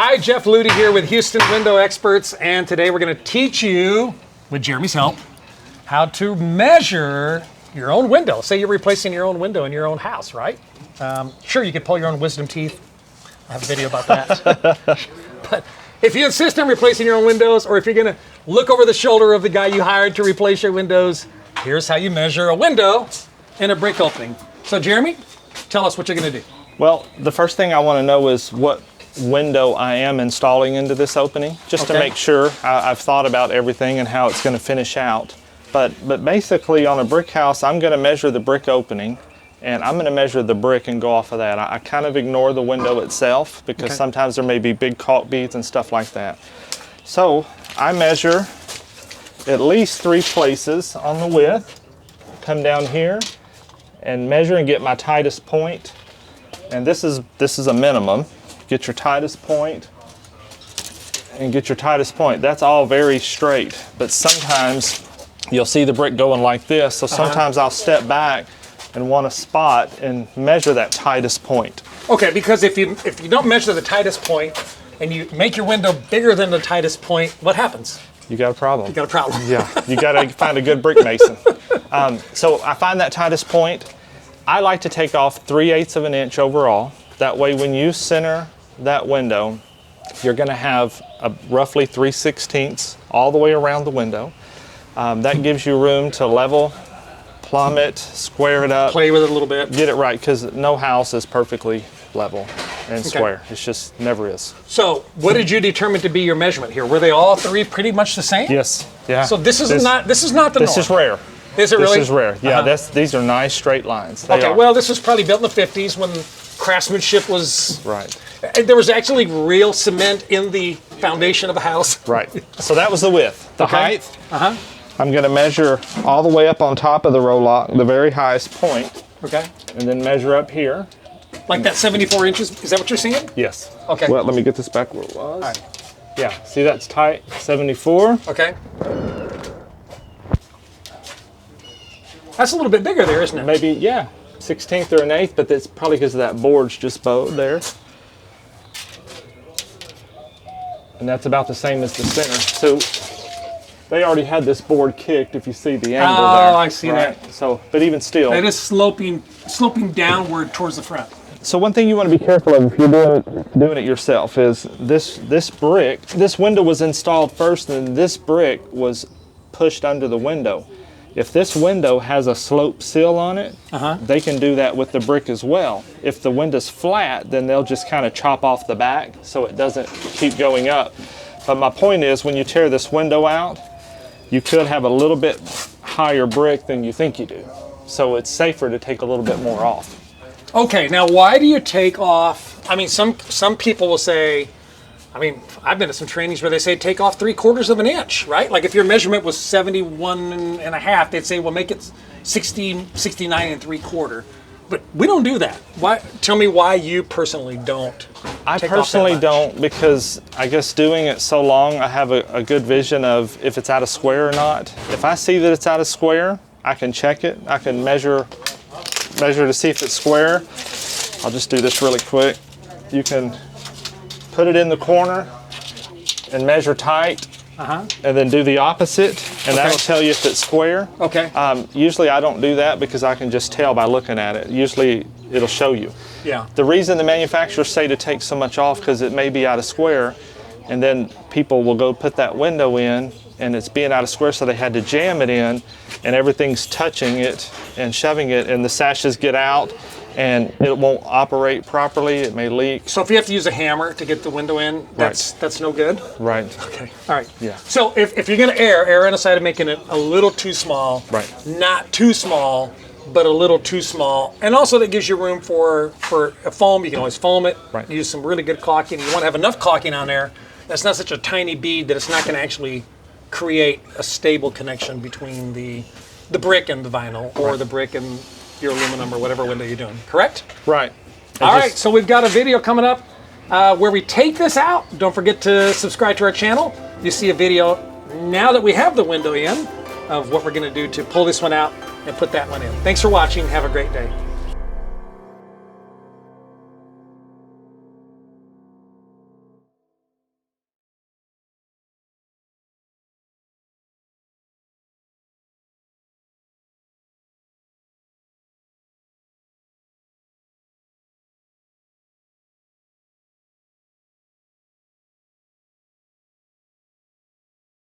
Hi, Jeff Ludy here with Houston Window Experts, and today we're going to teach you, with Jeremy's help, how to measure your own window. Say you're replacing your own window in your own house, right? Sure, you could pull your own wisdom teeth. I have a video about that. But if you insist on replacing your own windows, or if you're going to look over the shoulder of the guy you hired to replace your windows, here's how you measure a window in a brick opening. So, Jeremy, tell us what you're going to do. Well, the first thing I want to know is what window I am installing into this opening, just to make sure I've thought about everything and how it's going to finish out. But basically on a brick house, I'm going to measure the brick opening, and I'm going to measure the brick and go off of that. I kind of ignore the window itself because sometimes there may be big caulk beads and stuff like that. So I measure at least 3 places on the width, come down here and measure and get my tightest point. And this is a minimum. Get your tightest point and get your tightest point. That's all very straight, but sometimes you'll see the brick going like this. So sometimes I'll step back and want to spot and measure that tightest point. Okay, because if you don't measure the tightest point and you make your window bigger than the tightest point, what happens? You got a problem. You got a problem. Yeah, you got to find a good brick mason. So I find that tightest point. I like to take off 3/8 of an inch overall. That way when you center that window, you're going to have a roughly 3/16 all the way around the window. That gives you room to level, plumb it, square it up. Play with it a little bit. Get it right, because no house is perfectly level and square. It's just never is. So what did you determine to be your measurement here? Were they all 3 pretty much the same? Yes. Yeah. So this is not the norm. This is rare. Is it really? This is rare. Yeah, these are nice straight lines. They okay, are. well, this was probably built in the 50s when craftsmanship was... Right. There was actually real cement in the foundation of a house. Right. So that was the width. The height, Uh-huh. I'm going to measure all the way up on top of the row lock, the very highest point. Okay. And then measure up here. Like that 74 inches? Is that what you're seeing? Yes. Okay. Well, let me get this back where it was. All right. Yeah, see that's tight, 74. Okay. That's a little bit bigger there, isn't it? Maybe, yeah, 1/16 or 1/8, but that's probably because that board's just bowed there. And that's about the same as the center. So they already had this board kicked, if you see the angle there. Oh, I see that. So, but even still. It is sloping downward towards the front. So one thing you want to be careful of if you're doing it yourself is this brick, this window was installed first and this brick was pushed under the window. If this window has a slope sill on it, they can do that with the brick as well. If the window's flat, then they'll just kind of chop off the back so it doesn't keep going up. But my point is, when you tear this window out, you could have a little bit higher brick than you think you do. So it's safer to take a little bit more off. Okay, now why do you take off? I mean, some people will say, I mean, I've been to some trainings where they say take off 3/4 of an inch, right? Like if your measurement was 71.5, they'd say, well, make it 60, 69 3/4. But we don't do that. Why? Tell me why you personally don't. I personally don't, because I guess doing it so long, I have a good vision of if it's out of square or not. If I see that it's out of square, I can check it. I can measure to see if it's square. I'll just do this really quick. You can put it in the corner and measure tight, and then do the opposite, and that'll tell you if it's square. Okay. Usually I don't do that because I can just tell by looking at it. Usually it'll show you. Yeah. The reason the manufacturers say to take so much off because it may be out of square, and then people will go put that window in and it's being out of square, so they had to jam it in, and everything's touching it and shoving it, and the sashes get out and it won't operate properly. It may leak. So if you have to use a hammer to get the window in, that's no good? Right. Okay. All right. Yeah. So if you're going to err on the side of making it a little too small. Right. Not too small, but a little too small. And also that gives you room for a foam. You can always foam it. Right. Use some really good caulking. You want to have enough caulking on there that's not such a tiny bead that it's not going to actually create a stable connection between the brick and the vinyl, or the brick and your aluminum, or whatever window you're doing, correct? Right. All right, so we've got a video coming up where we take this out. Don't forget to subscribe to our channel. You see a video now that we have the window in of what we're going to do to pull this one out and put that one in. Thanks for watching. Have a great day.